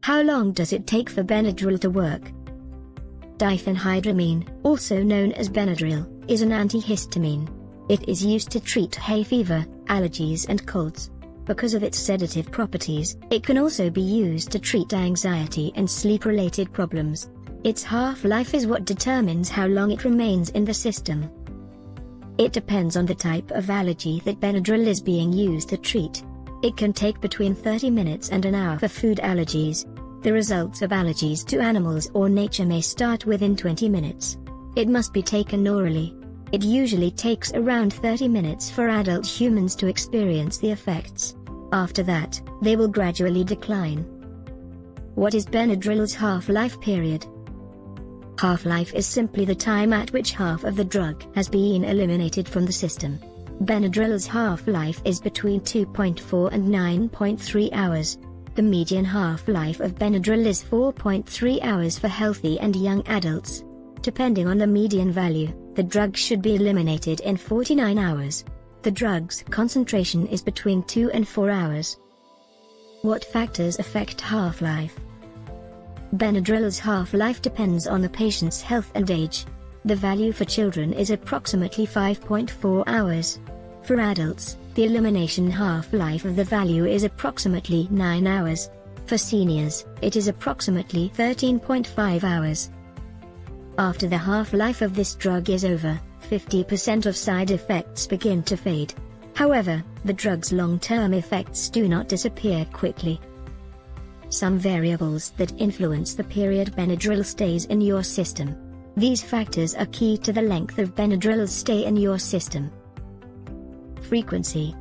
How long does it take for Benadryl to work? Diphenhydramine, also known as Benadryl, is an antihistamine. It is used to treat hay fever, allergies and colds. Because of its sedative properties, it can also be used to treat anxiety and sleep-related problems. Its half-life is what determines how long it remains in the system. It depends on the type of allergy that Benadryl is being used to treat. It can take between 30 minutes and an hour for food allergies. The results of allergies to animals or nature may start within 20 minutes. It must be taken orally. It usually takes around 30 minutes for adult humans to experience the effects. After that, they will gradually decline. What is Benadryl's half-life period? Half-life is simply the time at which half of the drug has been eliminated from the system. Benadryl's half-life is between 2.4 and 9.3 hours. The median half-life of Benadryl is 4.3 hours for healthy and young adults. Depending on the median value, the drug should be eliminated in 49 hours. The drug's concentration is between 2 and 4 hours. What factors affect half-life? Benadryl's half-life depends on the patient's health and age. The value for children is approximately 5.4 hours. For adults, the elimination half-life of the value is approximately 9 hours. For seniors, it is approximately 13.5 hours. After the half-life of this drug is over, 50% of side effects begin to fade. However, the drug's long-term effects do not disappear quickly. Some variables that influence the period Benadryl stays in your system. These factors are key to the length of Benadryl's stay in your system. Frequency.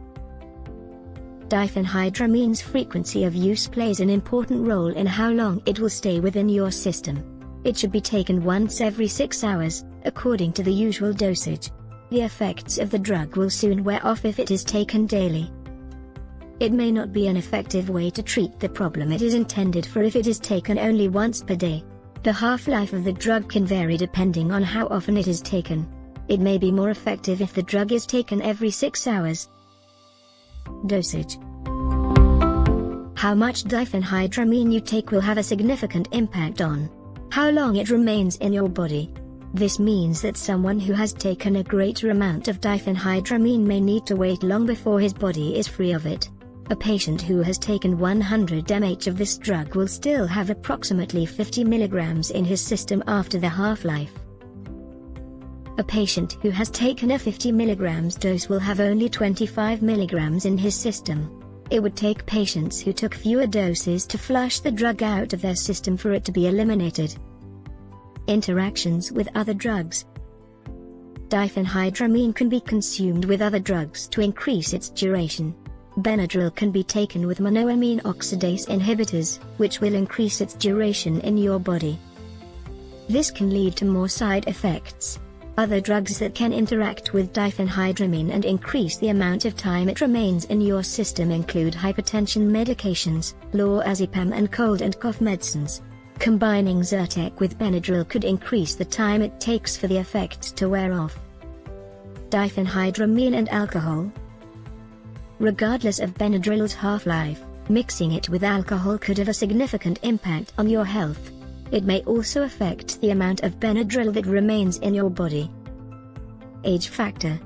Diphenhydramine's frequency of use plays an important role in how long it will stay within your system. It should be taken once every 6 hours, according to the usual dosage. The effects of the drug will soon wear off if it is taken daily. It may not be an effective way to treat the problem it is intended for if it is taken only once per day. The half-life of the drug can vary depending on how often it is taken. It may be more effective if the drug is taken every 6 hours. Dosage. How much diphenhydramine you take will have a significant impact on how long it remains in your body. This means that someone who has taken a greater amount of diphenhydramine may need to wait long before his body is free of it. A patient who has taken 100 mg of this drug will still have approximately 50 mg in his system after the half-life. A patient who has taken a 50 mg dose will have only 25 mg in his system. It would take patients who took fewer doses to flush the drug out of their system for it to be eliminated. Interactions with other drugs. Diphenhydramine can be consumed with other drugs to increase its duration. Benadryl can be taken with monoamine oxidase inhibitors, which will increase its duration in your body. This can lead to more side effects. Other drugs that can interact with diphenhydramine and increase the amount of time it remains in your system include hypertension medications, lorazepam and cold and cough medicines. Combining Zyrtec with Benadryl could increase the time it takes for the effects to wear off. Diphenhydramine and alcohol. Regardless of Benadryl's half-life, mixing it with alcohol could have a significant impact on your health. It may also affect the amount of Benadryl that remains in your body. Age factor.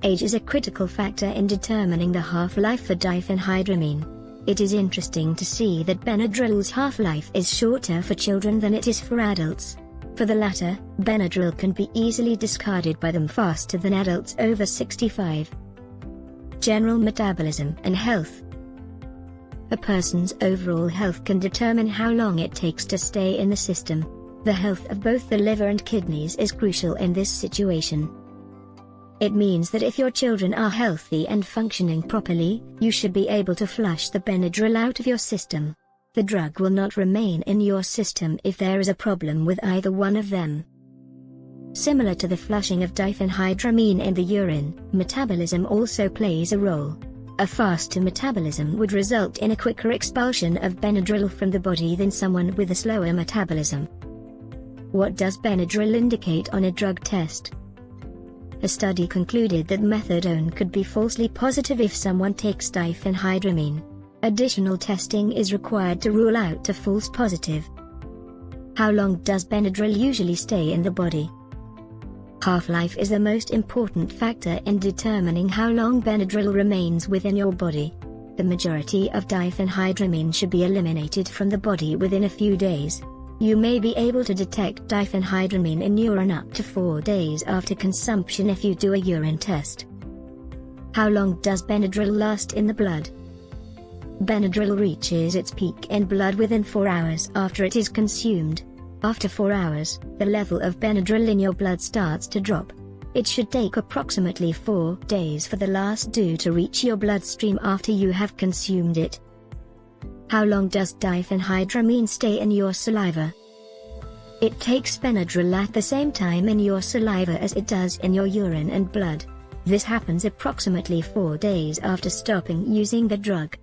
Age is a critical factor in determining the half-life for diphenhydramine. It is interesting to see that Benadryl's half-life is shorter for children than it is for adults. For the latter, Benadryl can be easily discarded by them faster than adults over 65. General metabolism and health. A person's overall health can determine how long it takes to stay in the system. The health of both the liver and kidneys is crucial in this situation. It means that if your children are healthy and functioning properly, you should be able to flush the Benadryl out of your system. The drug will not remain in your system if there is a problem with either one of them. Similar to the flushing of diphenhydramine in the urine, metabolism also plays a role. A faster metabolism would result in a quicker expulsion of Benadryl from the body than someone with a slower metabolism. What does Benadryl indicate on a drug test? A study concluded that methadone could be falsely positive if someone takes diphenhydramine. Additional testing is required to rule out a false positive. How long does Benadryl usually stay in the body? Half-life is the most important factor in determining how long Benadryl remains within your body. The majority of diphenhydramine should be eliminated from the body within a few days. You may be able to detect diphenhydramine in urine up to 4 days after consumption if you do a urine test. How long does Benadryl last in the blood? Benadryl reaches its peak in blood within 4 hours after it is consumed. After 4 hours, the level of Benadryl in your blood starts to drop. It should take approximately 4 days for the last dose to reach your bloodstream after you have consumed it. How long does diphenhydramine stay in your saliva? It takes Benadryl at the same time in your saliva as it does in your urine and blood. This happens approximately 4 days after stopping using the drug.